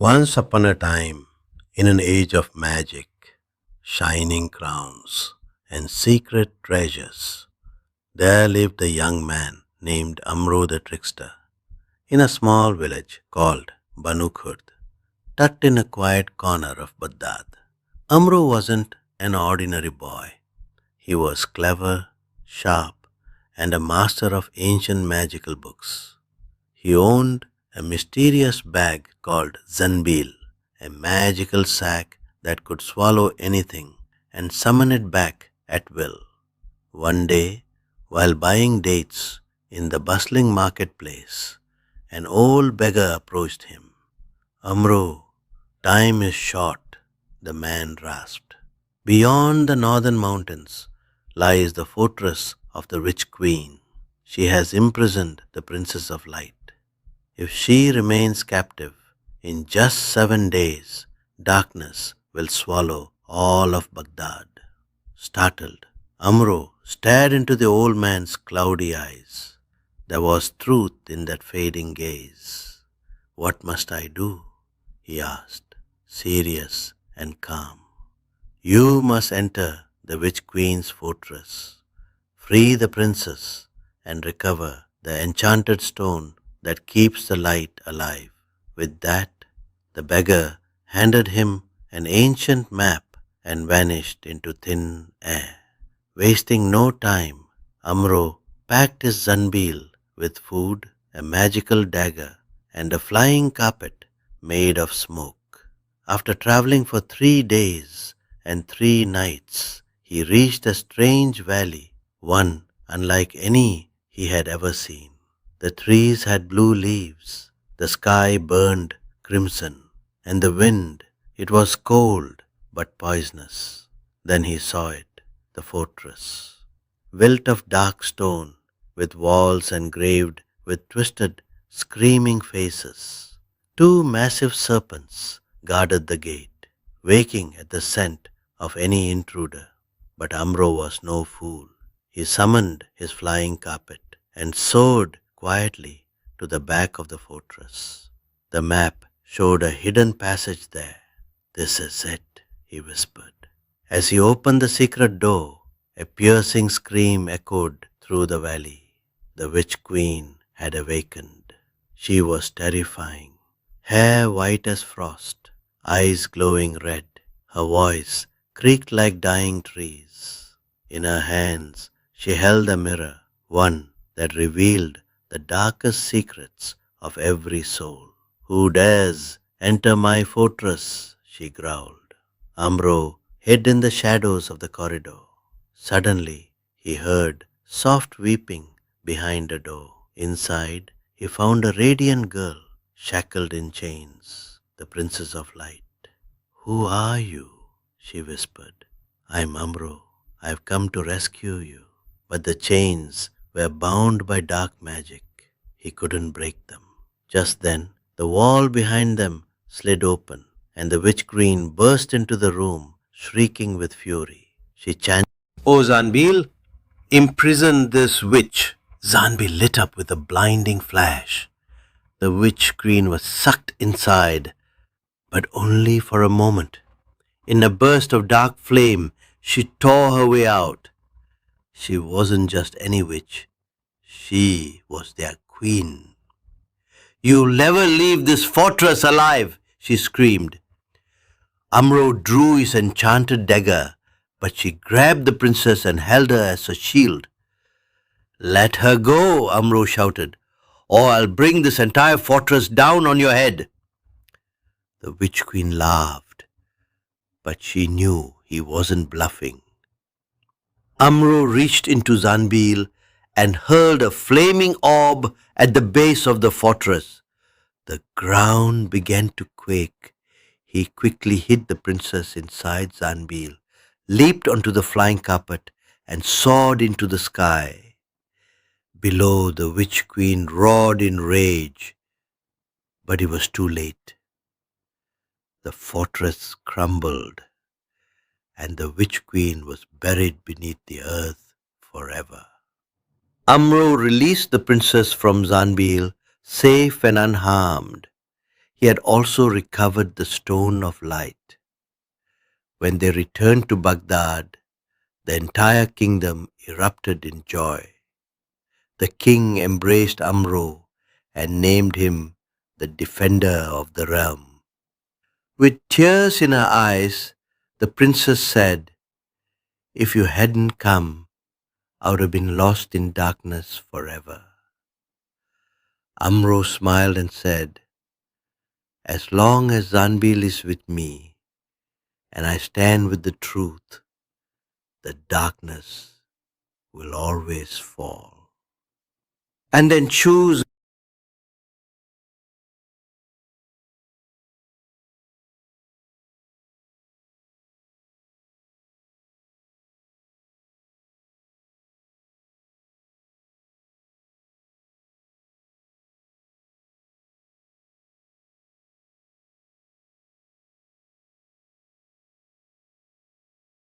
Once upon a time, in an age of magic, shining crowns, and secret treasures, there lived a young man named Amro the Trickster in a small village called Banu Khurd, tucked in a quiet corner of Baghdad. Amro wasn't an ordinary boy. He was clever, sharp, and a master of ancient magical books. He owned a mysterious bag called Zanbeel, a magical sack that could swallow anything and summon it back at will. One day, while buying dates in the bustling marketplace, an old beggar approached him. Amro, time is short, the man rasped. Beyond the northern mountains lies the fortress of the witch queen. She has imprisoned the princess of light. If she remains captive, in just 7 days, darkness will swallow all of Baghdad. Startled, Amro stared into the old man's cloudy eyes. There was truth in that fading gaze. What must I do? He asked, serious and calm. You must enter the witch queen's fortress, free the princess, and recover the enchanted stone that keeps the light alive. With that, the beggar handed him an ancient map and vanished into thin air. Wasting no time, Amro packed his Zanbeel with food, a magical dagger, and a flying carpet made of smoke. After traveling for 3 days and 3 nights, he reached a strange valley, one unlike any he had ever seen. The trees had blue leaves, the sky burned crimson, and the wind, it was cold but poisonous. Then he saw it, the fortress, built of dark stone, with walls engraved with twisted, screaming faces. 2 massive serpents guarded the gate, waking at the scent of any intruder. But Amro was no fool. He summoned his flying carpet and soared quietly to the back of the fortress. The map showed a hidden passage there. This is it, he whispered. As he opened the secret door, a piercing scream echoed through the valley. The witch queen had awakened. She was terrifying. Hair white as frost, eyes glowing red. Her voice creaked like dying trees. In her hands she held a mirror, one that revealed the darkest secrets of every soul. Who dares enter my fortress? She growled. Amro hid in the shadows of the corridor. Suddenly he heard soft weeping behind a door. Inside he found a radiant girl shackled in chains, the princess of light. Who are you? She whispered. I'm Amro. I've come to rescue you. But the chains were bound by dark magic. He couldn't break them. Just then, the wall behind them slid open, and the witch queen burst into the room, shrieking with fury. She chanted, O Zanbeel, imprison this witch. Zanbeel lit up with a blinding flash. The witch queen was sucked inside, but only for a moment. In a burst of dark flame, she tore her way out. She wasn't just any witch. She was their queen. You'll never leave this fortress alive, she screamed. Amro drew his enchanted dagger, but she grabbed the princess and held her as a shield. Let her go, Amro shouted, or I'll bring this entire fortress down on your head. The witch queen laughed, but she knew he wasn't bluffing. Amro reached into Zanbeel and hurled a flaming orb at the base of the fortress. The ground began to quake. He quickly hid the princess inside Zanbeel, leaped onto the flying carpet, and soared into the sky. Below, the witch queen roared in rage, but it was too late. The fortress crumbled, and the witch queen was buried beneath the earth forever. Amro released the princess from Zanbeel, safe and unharmed. He had also recovered the stone of light. When they returned to Baghdad, the entire kingdom erupted in joy. The king embraced Amro and named him the defender of the realm. With tears in her eyes, the princess said, "If you hadn't come, I would have been lost in darkness forever." Amro smiled and said, "As long as Zanbeel is with me, and I stand with the truth, the darkness will always fall." And then choose